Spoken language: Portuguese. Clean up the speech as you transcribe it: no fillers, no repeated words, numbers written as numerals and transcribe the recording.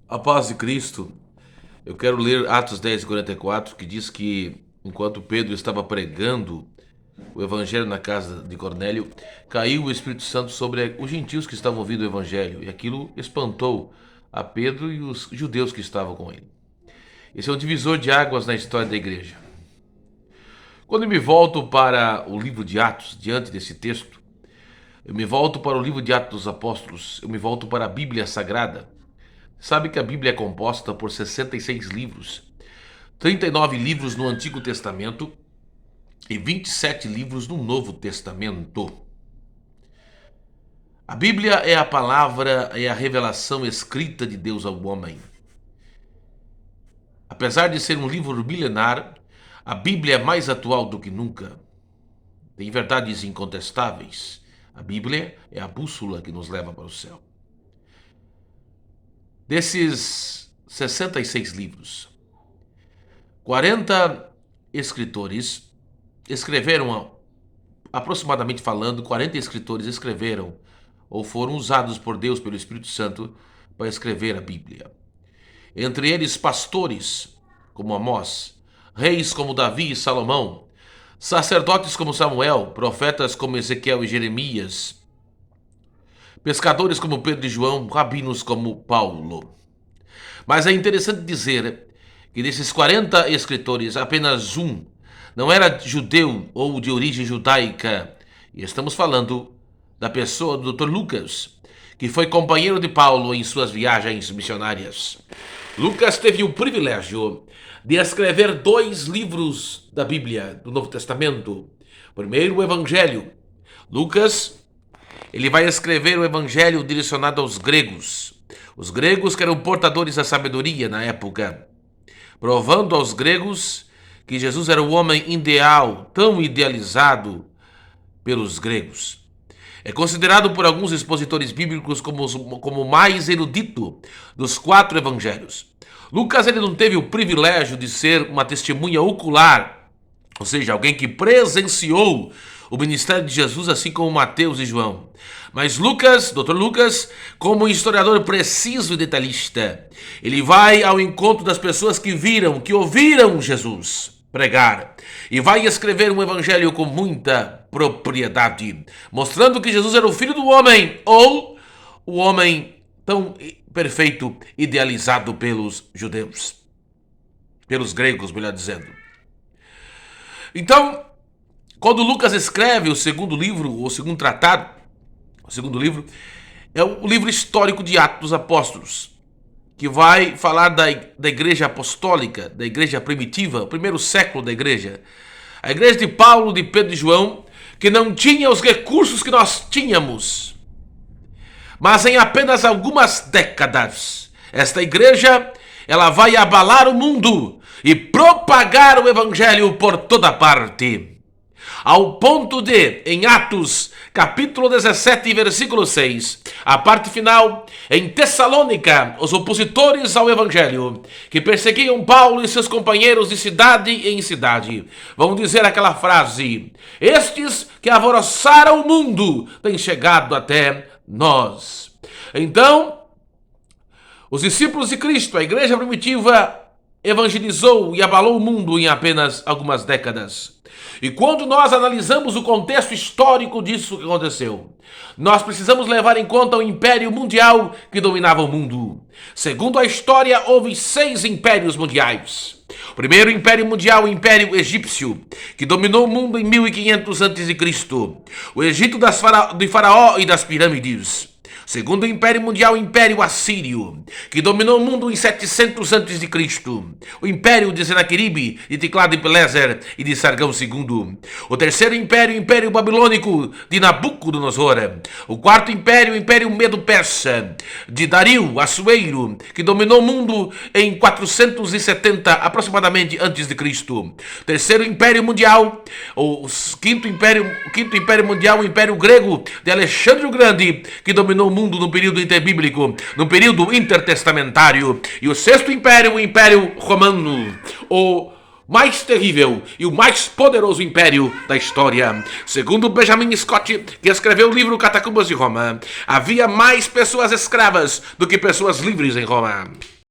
A paz de Cristo, eu quero ler Atos 10:44, que diz que enquanto Pedro estava pregando o evangelho na casa de Cornélio, caiu o Espírito Santo sobre os gentios que estavam ouvindo o evangelho, e aquilo espantou a Pedro e os judeus que estavam com ele. Esse é um divisor de águas na história da igreja. Quando eu me volto para o livro de Atos, diante desse texto, eu me volto para o livro de Atos dos Apóstolos, eu me volto para a Bíblia Sagrada. Sabe que a Bíblia é composta por 66 livros, 39 livros no Antigo Testamento e 27 livros no Novo Testamento. A Bíblia é a palavra, é a revelação escrita de Deus ao homem. Apesar de ser um livro milenar, a Bíblia é mais atual do que nunca. Tem verdades incontestáveis. A Bíblia é a bússola que nos leva para o céu. Desses 66 livros, 40 escritores escreveram, aproximadamente falando, 40 escritores escreveram ou foram usados por Deus, pelo Espírito Santo, para escrever a Bíblia. Entre eles, pastores como Amós, reis como Davi e Salomão, sacerdotes como Samuel, profetas como Ezequiel e Jeremias, pescadores como Pedro e João, rabinos como Paulo. Mas é interessante dizer que desses 40 escritores, apenas um não era judeu ou de origem judaica. E estamos falando da pessoa do Dr. Lucas, que foi companheiro de Paulo em suas viagens missionárias. Lucas teve o privilégio de escrever 2 livros da Bíblia, do Novo Testamento. Primeiro, o Evangelho. Lucas, ele vai escrever o Evangelho direcionado aos gregos. Os gregos que eram portadores da sabedoria na época, provando aos gregos que Jesus era o homem ideal, tão idealizado pelos gregos. É considerado por alguns expositores bíblicos como o mais erudito dos 4 evangelhos. Lucas, ele não teve o privilégio de ser uma testemunha ocular, ou seja, alguém que presenciou o ministério de Jesus, assim como Mateus e João. Mas Lucas, Dr. Lucas, como um historiador preciso e detalhista, ele vai ao encontro das pessoas que viram, que ouviram Jesus pregar, e vai escrever um evangelho com muita propriedade, mostrando que Jesus era o Filho do Homem, ou o homem tão perfeito, idealizado pelos judeus, pelos gregos, melhor dizendo. Então, quando Lucas escreve o segundo livro, o segundo tratado, o segundo livro, é o livro histórico de Atos dos Apóstolos, que vai falar da igreja apostólica, da igreja primitiva, o primeiro século da igreja. A igreja de Paulo, de Pedro e João, que não tinha os recursos que nós tínhamos. Mas em apenas algumas décadas, esta igreja, ela vai abalar o mundo e propagar o evangelho por toda parte. Ao ponto de, em Atos, capítulo 17, versículo 6, a parte final, em Tessalônica, os opositores ao evangelho, que perseguiam Paulo e seus companheiros de cidade em cidade, vão dizer aquela frase: estes que alvoroçaram o mundo têm chegado até nós. Então, os discípulos de Cristo, a igreja primitiva, evangelizou e abalou o mundo em apenas algumas décadas. E quando nós analisamos o contexto histórico disso que aconteceu, nós precisamos levar em conta o império mundial que dominava o mundo. Segundo a história, houve 6 impérios mundiais. O primeiro império mundial, o Império Egípcio, que dominou o mundo em 1500 a.C. O Egito de Faraó e das pirâmides. Segundo o Império Mundial, o Império Assírio, que dominou o mundo em 700 a.C. O Império de Senaqueribe, de Tiglat-Pileser e de Sargão II. O terceiro Império, o Império Babilônico, de Nabucodonosor. O quarto Império, o Império Medo-Persa, de Dario Assuero, que dominou o mundo em 470 aproximadamente antes de Cristo. O terceiro Império Mundial, o quinto Império Mundial, o Império Grego de Alexandre o Grande, que dominou o mundo no período interbíblico, no período intertestamentário. E o sexto império, o Império Romano, o mais terrível e o mais poderoso império da história. Segundo Benjamin Scott, que escreveu o livro Catacumbas de Roma, havia mais pessoas escravas do que pessoas livres em Roma.